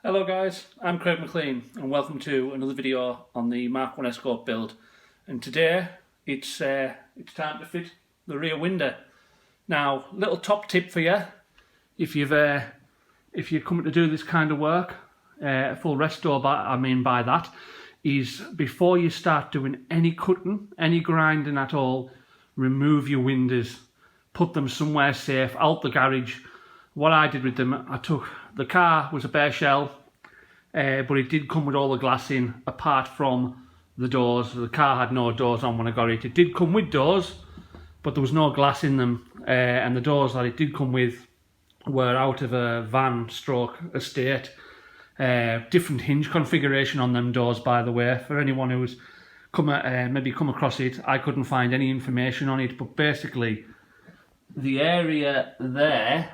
Hello guys, I'm Craig McLean and welcome to another video on the Mark 1 Escort build. And today it's time to fit the rear window. Now, little top tip for you, if you're coming to do this kind of work, full restore, by that is before you start doing any cutting, any grinding at all, remove your windows, put them somewhere safe, out the garage. What I did with them, the car was a bare shell, but it did come with all the glass in, apart from the doors. The car had no doors on when I got it. It did come with doors, but there was no glass in them, and the doors that it did come with were out of a van stroke estate. Different hinge configuration on them doors, by the way, for anyone who's maybe come across it. I couldn't find any information on it, but basically the area there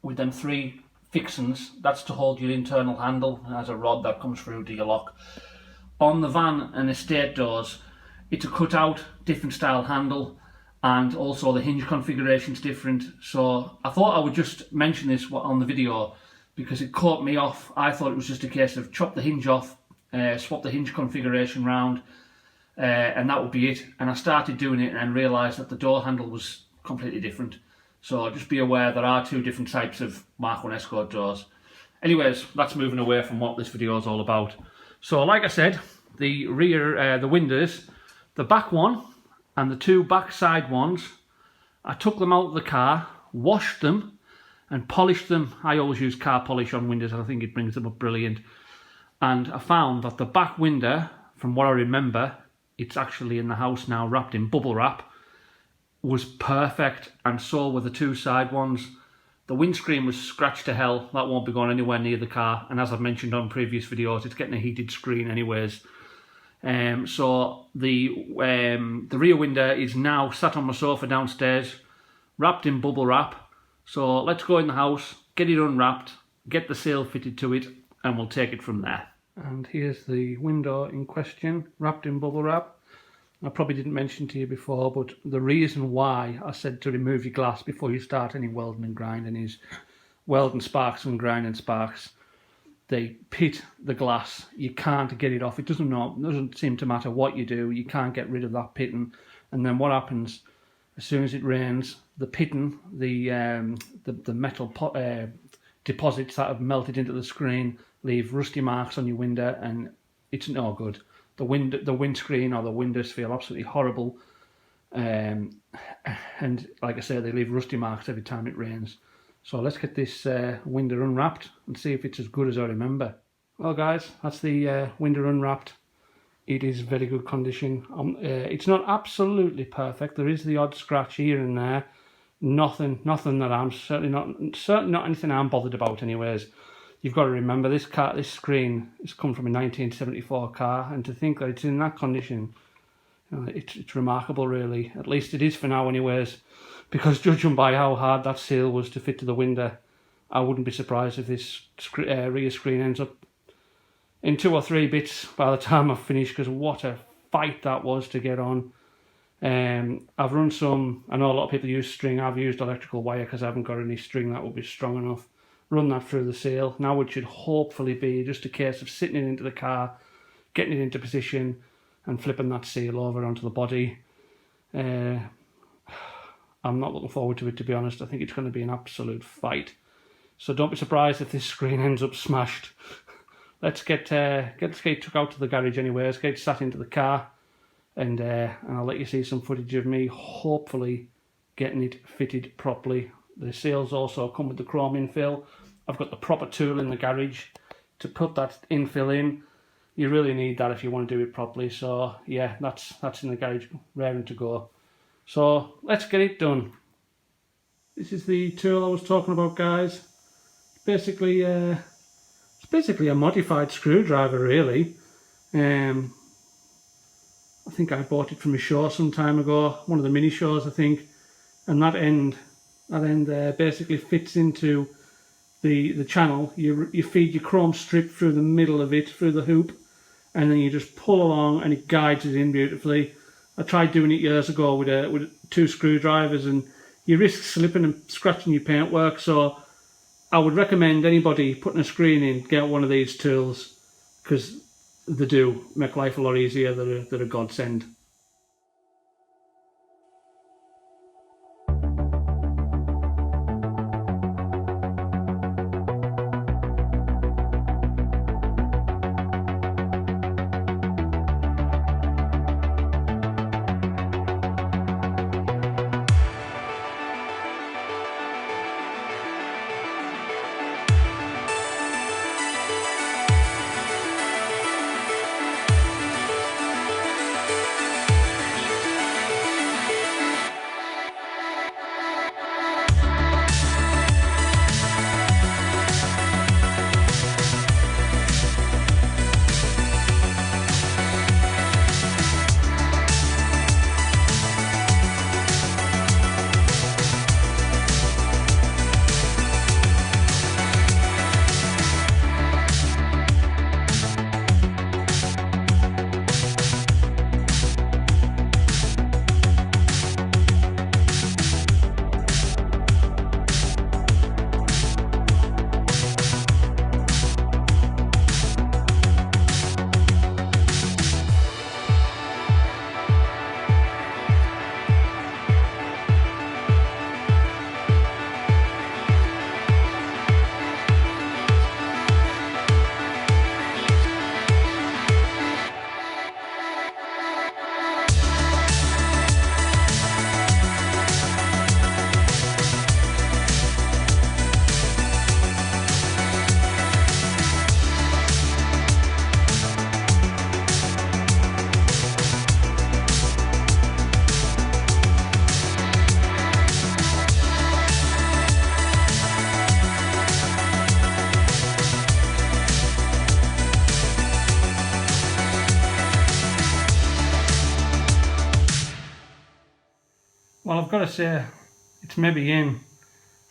with them three fixings, that's to hold your internal handle. It has a rod that comes through to your lock. On the van and estate doors, it's a cut out, different style handle, and also the hinge configuration's different. So I thought I would just mention this on the video because it caught me off. I thought it was just a case of chop the hinge off, swap the hinge configuration round, and that would be it. And I started doing it and realised that the door handle was completely different. So just be aware there are two different types of Mark 1 Escort doors. Anyways, that's moving away from what this video is all about. So like I said, the rear, the windows, the back one and the two back side ones, I took them out of the car, washed them and polished them. I always use car polish on windows and I think it brings them up brilliant. And I found that the back window, from what I remember, it's actually in the house now wrapped in bubble wrap, was perfect, and so were the two side ones. The windscreen was scratched to hell. That won't be going anywhere near the car, and as I've mentioned on previous videos, it's getting a heated screen anyways. So the rear window is now sat on my sofa downstairs, wrapped in bubble wrap. So let's go in the house, get it unwrapped, get the sail fitted to it, and we'll take it from there. And here's the window in question, wrapped in bubble wrap. I probably didn't mention to you before, but the reason why I said to remove your glass before you start any welding and grinding is welding sparks and grinding sparks. They pit the glass. You can't get it off. It doesn't seem to matter what you do. You can't get rid of that pitting. And then what happens as soon as it rains? The pitting, the metal deposits that have melted into the screen leave rusty marks on your window, and it's no good. The windscreen or the windows feel absolutely horrible, and like I say, they leave rusty marks every time it rains. So let's get this window unwrapped and see if it's as good as I remember. Well guys, that's the window unwrapped. It is very good condition. It's not absolutely perfect. There is the odd scratch here and there. Nothing that I'm certainly not anything I'm bothered about anyways. You've got to remember this screen has come from a 1974 car, and to think that it's in that condition, it's remarkable really. At least it is for now anyways, because judging by how hard that seal was to fit to the window, I wouldn't be surprised if this rear screen ends up in 2 or 3 bits by the time I've finished, because what a fight that was to get on. I've run some, I know a lot of people use string, I've used electrical wire because I haven't got any string that would be strong enough. Run that through the seal. Now it should hopefully be just a case of sitting it into the car, getting it into position and flipping that seal over onto the body. I'm not looking forward to it, to be honest. I think it's going to be an absolute fight. So don't be surprised if this screen ends up smashed. Let's get took out to the garage anyway. Let's get sat into the car, and I'll let you see some footage of me hopefully getting it fitted properly. The seals also come with the chrome infill. I've got the proper tool in the garage to put that infill in. You really need that if you want to do it properly. So yeah, that's in the garage, raring to go. So let's get it done. This is the tool I was talking about, guys. It's basically a modified screwdriver, really. I think I bought it from a show some time ago, one of the mini shows, I think, and that end there basically fits into the channel. You feed your chrome strip through the middle of it, through the hoop, and then you just pull along and it guides it in beautifully. I tried doing it years ago with 2 screwdrivers, and you risk slipping and scratching your paintwork, so I would recommend anybody putting a screen in, get one of these tools, because they do make life a lot easier. They're a godsend. Well, I've got to say, it's maybe in,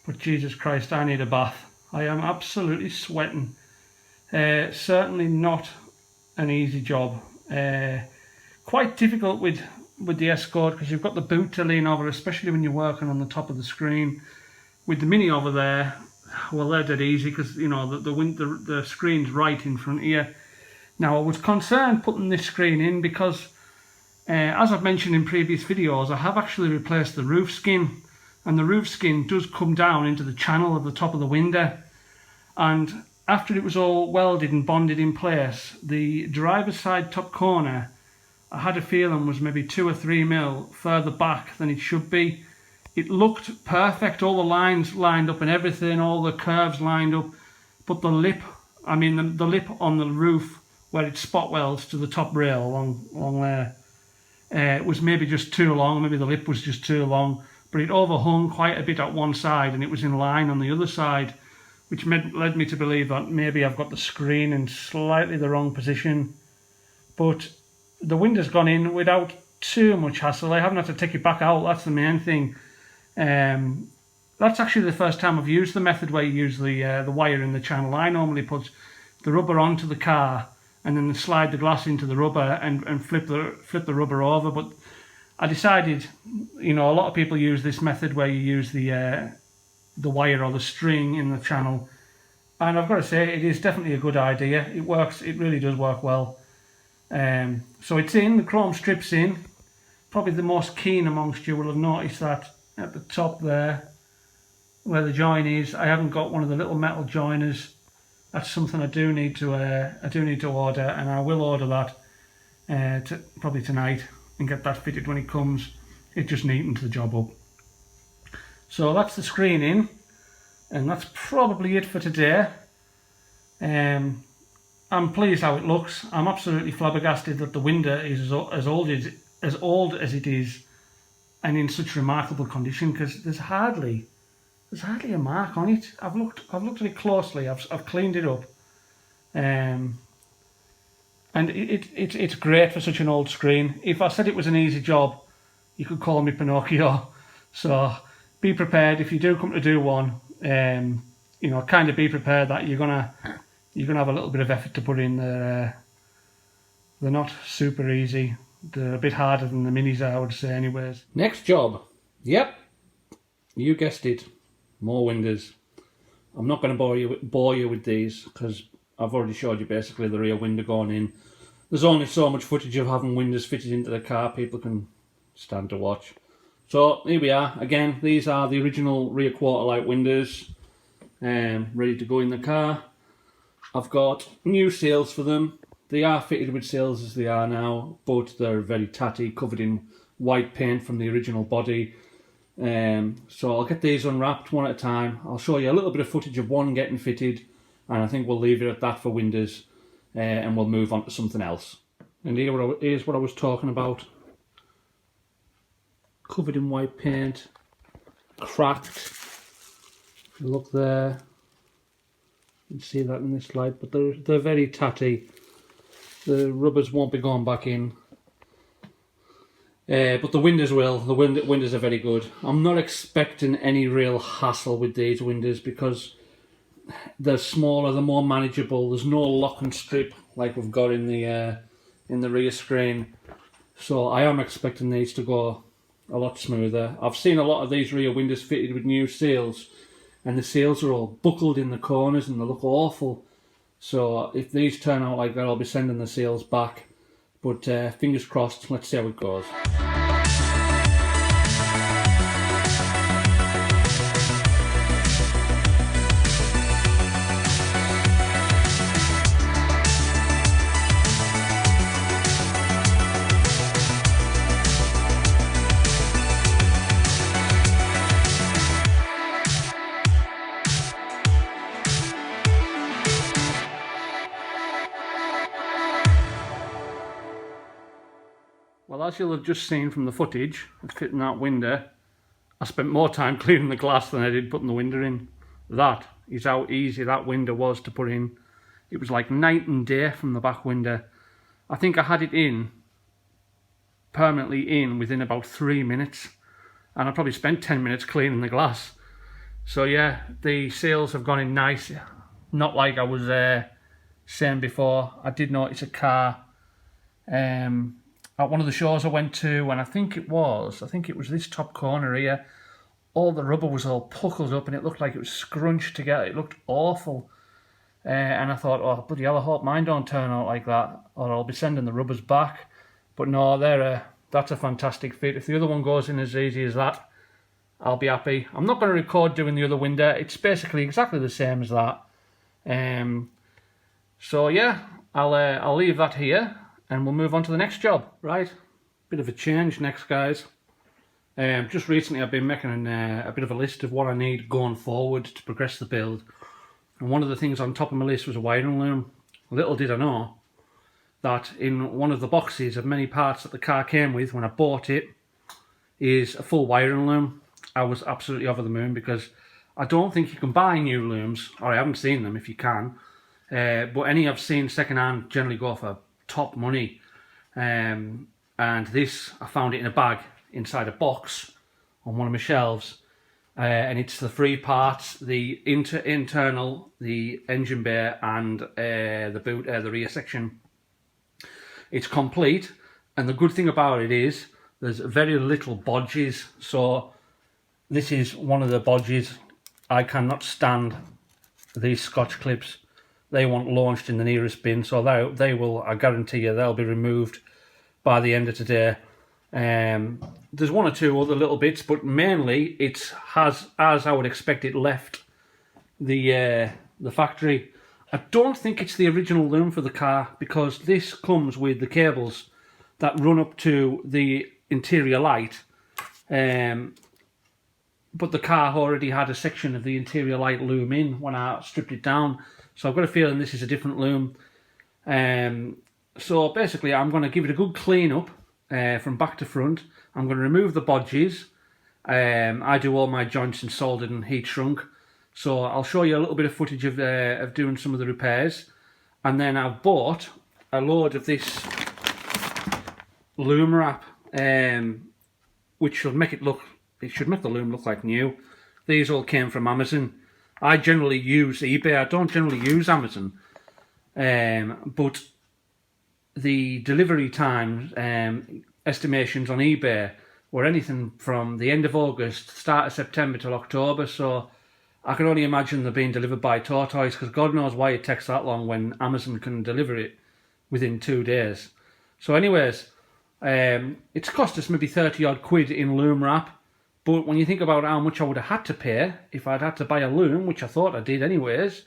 but Jesus Christ, I need a bath. I am absolutely sweating. Certainly not an easy job. Quite difficult with the Escort, because you've got the boot to lean over, especially when you're working on the top of the screen. With the Mini over there, well, they're dead easy, because you know the screen's right in front of you. Now, I was concerned putting this screen in because, as I've mentioned in previous videos, I have actually replaced the roof skin, and the roof skin does come down into the channel of the top of the window. And after it was all welded and bonded in place, the driver's side top corner, I had a feeling was maybe 2 or 3 mil further back than it should be. It looked perfect, all the lines lined up and everything, all the curves lined up, but the lip, I mean the lip on the roof where it spot welds to the top rail along there, it was maybe just too long. Maybe the lip was just too long, but it overhung quite a bit at one side and it was in line on the other side, which led me to believe that maybe I've got the screen in slightly the wrong position. But the window's gone in without too much hassle. I haven't had to take it back out, that's the main thing. That's actually the first time I've used the method where you use the wire in the channel. I normally put the rubber onto the car and then slide the glass into the rubber and flip the rubber over. But I decided, you know, a lot of people use this method where you use the wire or the string in the channel, and I've got to say it is definitely a good idea. It works, it really does work well. So it's in, the chrome strip's in. Probably the most keen amongst you will have noticed that at the top there where the join is, I haven't got one of the little metal joiners. That's something I do need to order, and I will order that probably tonight and get that fitted when it comes. It just neatens the job up. So that's the screen in, and that's probably it for today. I'm pleased how it looks. I'm absolutely flabbergasted that the window is as old as it is, and in such remarkable condition, because there's hardly a mark on it. I've looked at it closely. I've cleaned it up, and it's great for such an old screen. If I said it was an easy job, you could call me Pinocchio. So be prepared if you do come to do one. You know, kind of be prepared that you're gonna have a little bit of effort to put in. They're not super easy. They're a bit harder than the Minis, I would say, anyways. Next job. Yep, you guessed it. More windows. I'm not going to bore you with these because I've already showed you basically the rear window going in. There's only so much footage of having windows fitted into the car people can stand to watch. So here we are. Again, these are the original rear quarter light windows, ready to go in the car. I've got new seals for them. They are fitted with seals as they are now, but they're very tatty, covered in white paint from the original body. So I'll get these unwrapped one at a time. I'll show you a little bit of footage of one getting fitted, and I think we'll leave it at that for windows, and we'll move on to something else. And here's what I was talking about. Covered in white paint, cracked. If you look there, you can see that in this light, but they're very tatty. The rubbers won't be going back in. But the windows will. The windows are very good. I'm not expecting any real hassle with these windows because they're smaller, they're more manageable. There's no lock and strip like we've got in the rear screen. So I am expecting these to go a lot smoother. I've seen a lot of these rear windows fitted with new seals, and the seals are all buckled in the corners and they look awful. So if these turn out like that, I'll be sending the seals back. But fingers crossed, let's see how it goes. Well, as you'll have just seen from the footage of fitting that window, I spent more time cleaning the glass than I did putting the window in. That is how easy that window was to put in. It was like night and day from the back window. I think I had it in, permanently in, within about 3 minutes. And I probably spent 10 minutes cleaning the glass. So yeah, the seals have gone in nice. Not like I was saying before. I did notice a car at one of the shows I went to, and I think it was this top corner here, all the rubber was all puckled up and it looked like it was scrunched together. It looked awful. And I thought, oh, bloody hell, I hope mine don't turn out like that, or I'll be sending the rubbers back. But no, that's a fantastic fit. If the other one goes in as easy as that, I'll be happy. I'm not going to record doing the other window. It's basically exactly the same as that. So yeah, I'll leave that here. And we'll move on to the next job. Right, bit of a change next, guys. Just recently I've been making a bit of a list of what I need going forward to progress the build. And one of the things on top of my list was a wiring loom. Little did I know that in one of the boxes of many parts that the car came with when I bought it is a full wiring loom. I was absolutely over the moon because I don't think you can buy new looms, or I haven't seen them if you can. But any I've seen secondhand generally go for top money, and this I found it in a bag inside a box on one of my shelves, and it's the three parts: the internal, the engine bay, and the rear section. It's complete, and the good thing about it is there's very little bodges. So this is one of the bodges. I cannot stand these Scotch clips. They want launched in the nearest bin, so they will, I guarantee you, they'll be removed by the end of today. There's one or two other little bits, but mainly it has, as I would expect, it left the factory. I don't think it's the original loom for the car, because this comes with the cables that run up to the interior light. But the car already had a section of the interior light loom in when I stripped it down. So I've got a feeling this is a different loom. So basically I'm going to give it a good clean up from back to front. I'm going to remove the bodges. I do all my joints in soldered and heat shrunk. So I'll show you a little bit of footage of doing some of the repairs. And then I've bought a load of this loom wrap, which should make it look, it should make the loom look like new. These all came from Amazon. I generally use eBay. I don't generally use Amazon. But the delivery times, estimations on eBay were anything from the end of August, start of September till October. So I can only imagine they're being delivered by Tortoise, because God knows why it takes that long when Amazon can deliver it within 2 days. So anyways, it's cost us maybe 30 odd quid in loom wrap. But when you think about how much I would have had to pay if I'd had to buy a loom, which I thought I did anyways,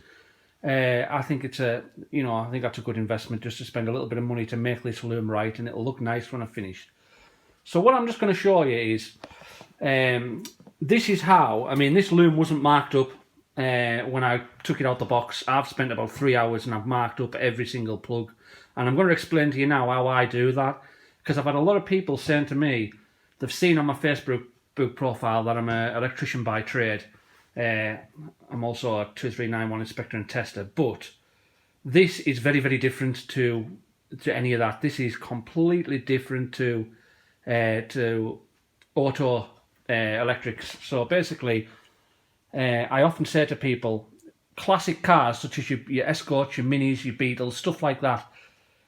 I think it's I think that's a good investment, just to spend a little bit of money to make this loom right, and it'll look nice when I've finished. So what I'm just going to show you is, this is how, I mean, this loom wasn't marked up when I took it out the box. I've spent about 3 hours and I've marked up every single plug. And I'm going to explain to you now how I do that, because I've had a lot of people saying to me, they've seen on my Facebook profile that I'm an electrician by trade. I'm also a 2391 inspector and tester, but this is very, very different to any of that. This is completely different to auto electrics. So basically, I often say to people, classic cars such as your Escorts, your Minis, your Beetles, stuff like that,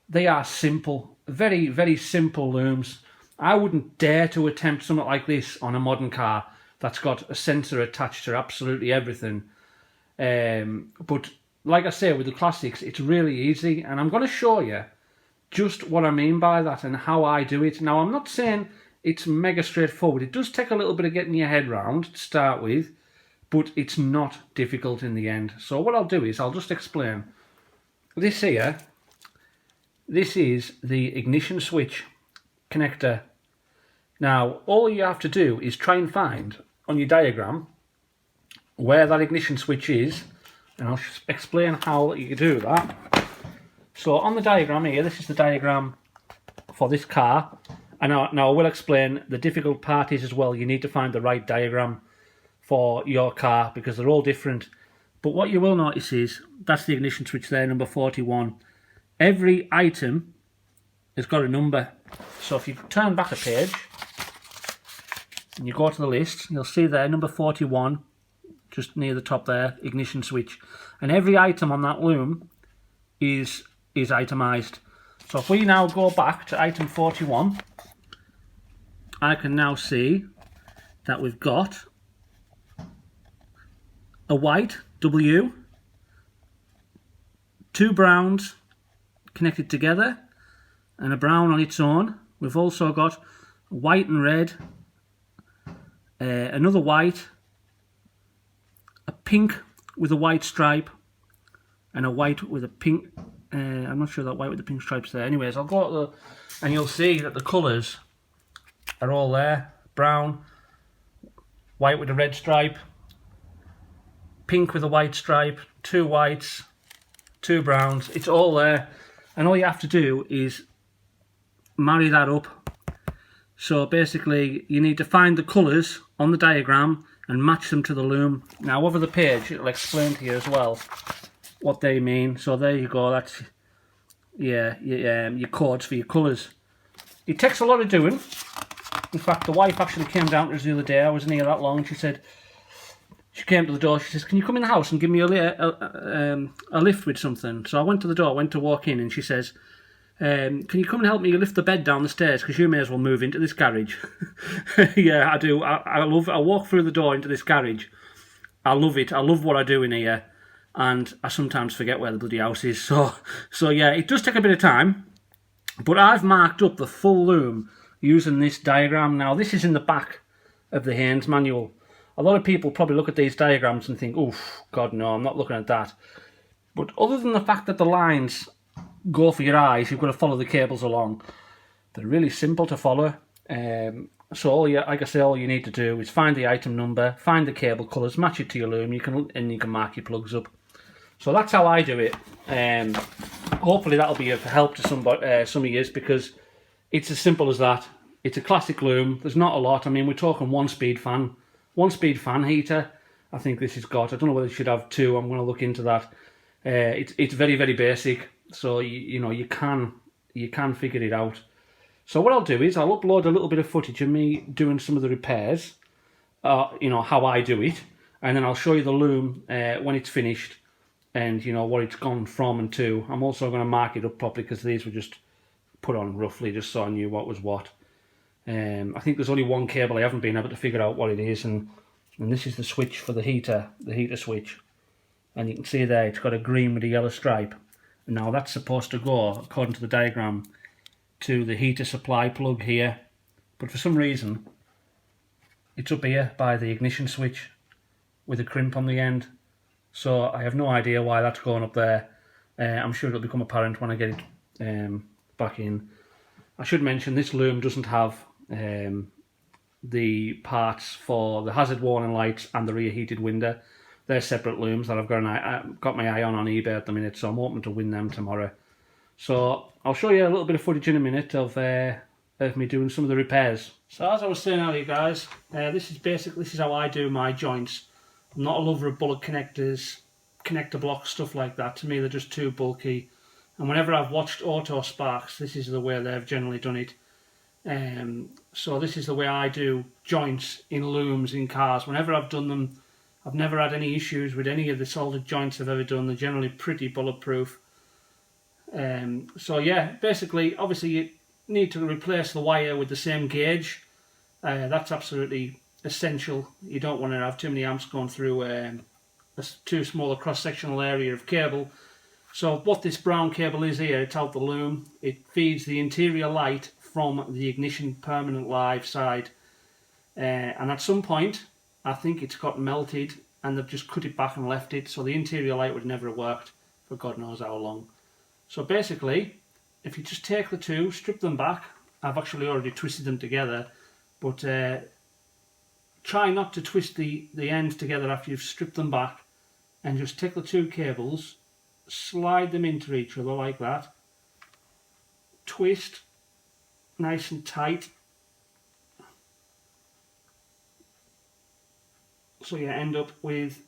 they are simple, very, very simple looms. I wouldn't dare to attempt something like this on a modern car that's got a sensor attached to absolutely everything. But like I say, with the classics, it's really easy, and I'm going to show you just what I mean by that and how I do it. Now, I'm not saying it's mega straightforward. It does take a little bit of getting your head round to start with, but it's not difficult in the end. So what I'll do is I'll just explain. This here, this is the ignition switch connector. Now, all you have to do is try and find on your diagram where that ignition switch is, and I'll explain how you do that. So on the diagram here, this is the diagram for this car, and now I will explain the difficult part is as well, you need to find the right diagram for your car because they're all different. But what you will notice is that's the ignition switch there, number 41. Every item has got a number. So if you turn back a page and you go to the list, you'll see there number 41, just near the top there, ignition switch. And every item on that loom is itemized. So if we now go back to item 41, I can now see that we've got a white W, 2 browns connected together, and a brown on its own. We've also got white and red, another white, a pink with a white stripe, and a white with a pink. I'm not sure that white with the pink stripes there. Anyways, I'll go to the, and you'll see that the colours are all there. Brown, white with a red stripe, pink with a white stripe, 2 whites, 2 browns. It's all there, and all you have to do is marry that up. So basically you need to find the colours on the diagram and match them to the loom. Now over the page it'll explain to you as well what they mean. So there you go, that's your codes for your colours. It takes a lot of doing. In fact, the wife actually came down to us the other day. I wasn't here that long. She said, she came to the door, she says, can you come in the house and give me a lift with something? So I went to the door, went to walk in, and she says, can you come and help me lift the bed down the stairs, because you may as well move into this garage. Yeah, I do. I walk through the door into this garage. I love it. I love what I do in here, and I sometimes forget where the bloody house is. So yeah, it does take a bit of time, but I've marked up the full loom using this diagram. Now, this is in the back of the Haynes manual. A lot of people probably look at these diagrams and think, oof, God, no, I'm not looking at that. But other than the fact that the lines go for your eyes, you've got to follow the cables along. They're really simple to follow. So like I say, all you need to do is find the item number, find the cable colours, match it to your loom, and you can mark your plugs up. So that's how I do it. Hopefully that'll be of help to some of you, because it's as simple as that. It's a classic loom. There's not a lot. I mean, we're talking one speed fan heater. I think this has got. I don't know whether it should have 2. I'm going to look into that. It's very, very basic. So you can figure it out. So what I'll do is I'll upload a little bit of footage of me doing some of the repairs, how I do it, and then I'll show you the loom when it's finished, and what it's gone from and to. I'm also going to mark it up properly, because these were just put on roughly just so I knew what was what. I think there's only one cable I haven't been able to figure out what it is, and And this is the switch for the heater switch. And you can see there it's got a green with a yellow stripe. And now that's supposed to go, according to the diagram, to the heater supply plug here. But for some reason it's up here by the ignition switch with a crimp on the end. So I have no idea why that's going up there. I'm sure it'll become apparent when I get it back in. I should mention this loom doesn't have the parts for the hazard warning lights and the rear heated window. They're separate looms that I've got my eye on eBay at the minute, so I'm hoping to win them tomorrow. So I'll show you a little bit of footage in a minute of me doing some of the repairs. So as I was saying earlier, guys, this is how I do my joints. I'm not a lover of bullet connectors, connector blocks, stuff like that. To me, they're just too bulky. And whenever I've watched Auto Sparks, this is the way they've generally done it. So this is the way I do joints in looms in cars. Whenever I've done them, I've never had any issues with any of the soldered joints I've ever done. They're generally pretty bulletproof. So yeah, basically, obviously you need to replace the wire with the same gauge. That's absolutely essential. You don't want to have too many amps going through a too small a cross-sectional area of cable. So what this brown cable is here, it's out the loom. It feeds the interior light from the ignition permanent live side. And at some point, I think it's got melted and they've just cut it back and left it. So the interior light would never have worked for God knows how long. So basically, if you just take the two, strip them back. I've actually already twisted them together. But try not to twist the ends together after you've stripped them back. And just take the two cables, slide them into each other like that, twist nice and tight, so you end up with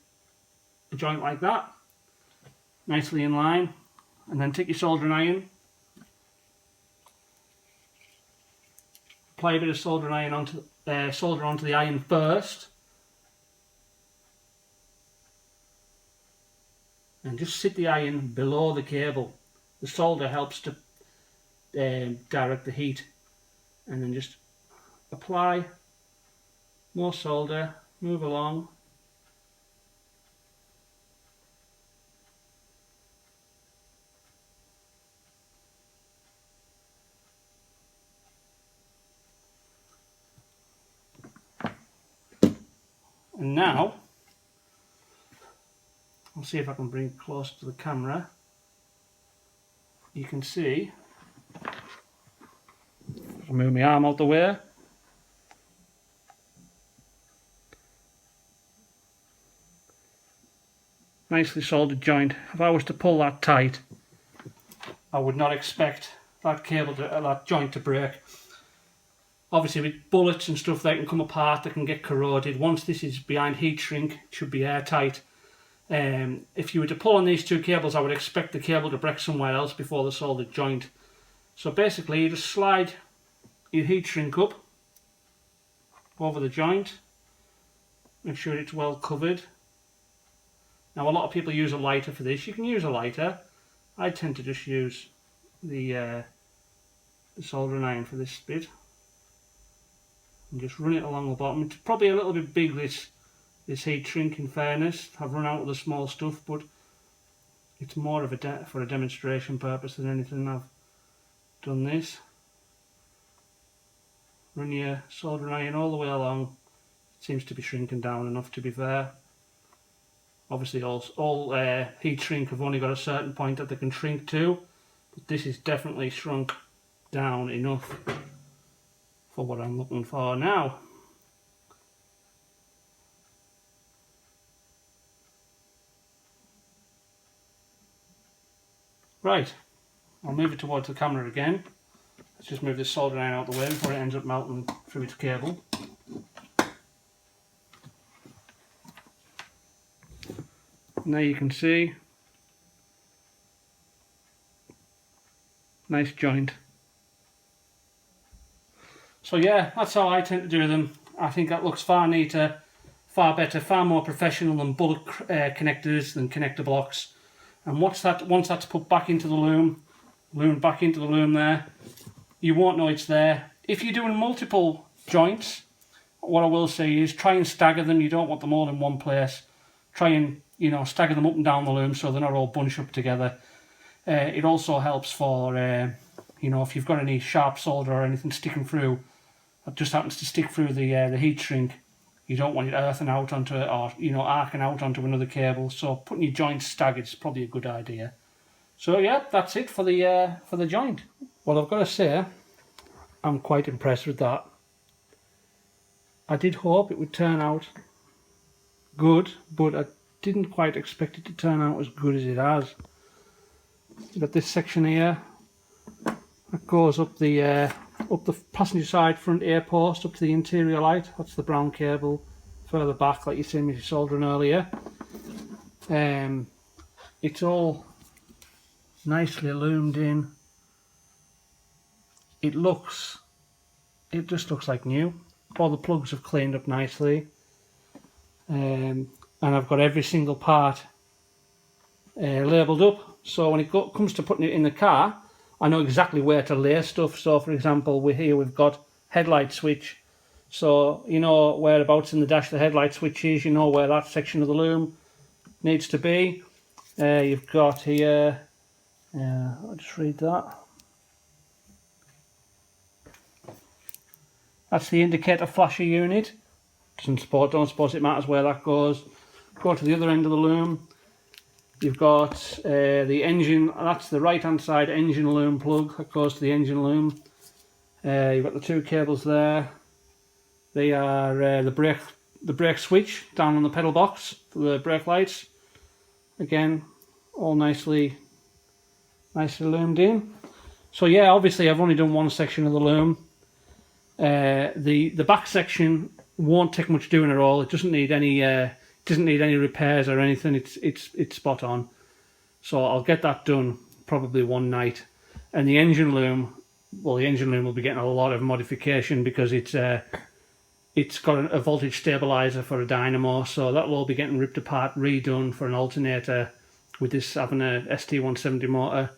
a joint like that, nicely in line. And then take your soldering iron, apply a bit of soldering iron onto solder onto the iron first, and just sit the iron below the cable. The solder helps to direct the heat. And then just apply more solder, move along. And now, I'll see if I can bring it closer to the camera. You can see, I'll move my arm out the way. Nicely soldered joint. If I was to pull that tight, I would not expect that that joint to break. Obviously with bullets and stuff, they can come apart, they can get corroded. Once this is behind heat shrink, it should be airtight. If you were to pull on these two cables, I would expect the cable to break somewhere else before the soldered joint. So basically you just slide your heat shrink up over the joint, make sure it's well covered. Now a lot of people use a lighter for this. You can use a lighter. I tend to just use the soldering iron for this bit and just run it along the bottom. It's probably a little bit big, this heat shrink, in fairness. I've run out of the small stuff, but it's more of for a demonstration purpose than anything. I've done this. Run your soldering iron all the way along. It seems to be shrinking down enough, to be fair. Obviously all heat shrink have only got a certain point that they can shrink to, but this is definitely shrunk down enough for what I'm looking for now. Right, I'll move it towards the camera again. Let's just move this soldering iron out of the way before it ends up melting through its cable. And there you can see, nice joint. So yeah, that's how I tend to do them. I think that looks far neater, far better, far more professional than bullet connectors, than connector blocks. And once that's put back into the loom back into the loom there, you won't know it's there. If you're doing multiple joints, what I will say is try and stagger them. You don't want them all in one place. Try and, you know, stagger them up and down the loom so they're not all bunched up together. It also helps for, you know, if you've got any sharp solder or anything sticking through, that just happens to stick through the heat shrink. You don't want it earthing out onto it, or, you know, arcing out onto another cable. So putting your joints staggered is probably a good idea. So yeah, that's it for the joint. Well, I've got to say, I'm quite impressed with that. I did hope it would turn out good, but I didn't quite expect it to turn out as good as it has. You've got this section here that goes up the passenger side front air post up to the interior light. That's the brown cable. Further back, like you seen me soldering earlier. It's all nicely loomed in. It just looks like new. All the plugs have cleaned up nicely, and I've got every single part labelled up, so when it comes to putting it in the car, I know exactly where to lay stuff. So for example, we've got headlight switch, so you know whereabouts in the dash the headlight switch is, you know where that section of the loom needs to be. You've got here, I'll just read that. That's the indicator flasher unit. Don't suppose it matters where that goes. Go to the other end of the loom. You've got the engine. That's the right hand side engine loom plug that goes to the engine loom. You've got the two cables there. They are the brake switch down on the pedal box for the brake lights. Again, all nicely loomed in. So yeah, obviously I've only done one section of the loom. The back section won't take much doing at all. It doesn't need any repairs or anything. It's spot on. So I'll get that done probably one night. And the engine loom, well, the engine loom will be getting a lot of modification because it's got a voltage stabilizer for a dynamo, so that will all be getting ripped apart, redone for an alternator with this having a ST170 motor.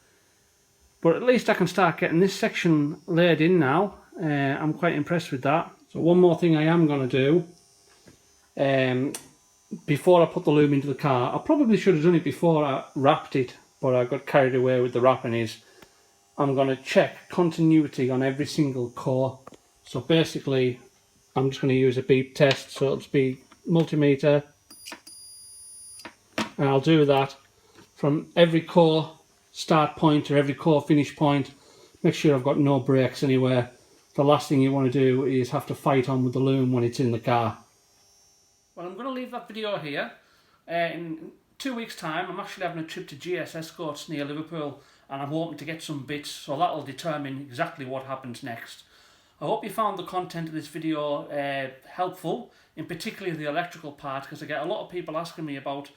But at least I can start getting this section laid in now. I'm quite impressed with that. So one more thing I am going to do, before I put the loom into the car, I probably should have done it before I wrapped it, but I got carried away with the wrapping, is I'm going to check continuity on every single core. So basically, I'm just going to use a beep test, so it'll be multimeter, and I'll do that from every core start point to every core finish point. Make sure I've got no breaks anywhere. The last thing you want to do is have to fight on with the loom when it's in the car. Well, I'm going to leave that video here. In 2 weeks' time, I'm actually having a trip to GS Escorts near Liverpool, and I'm hoping to get some bits, so that'll determine exactly what happens next. I hope you found the content of this video helpful, in particular the electrical part, because I get a lot of people asking me about,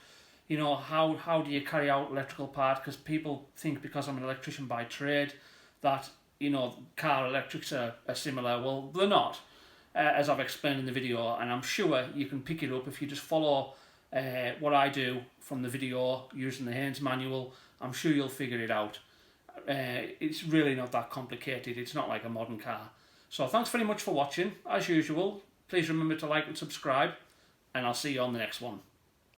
you know, how do you carry out electrical part, because people think because I'm an electrician by trade that, you know, car electrics are similar. Well, they're not, as I've explained in the video, and I'm sure you can pick it up if you just follow what I do from the video using the Haynes manual. I'm sure you'll figure it out. It's really not that complicated. It's not like a modern car. So thanks very much for watching. As usual, please remember to like and subscribe, and I'll see you on the next one.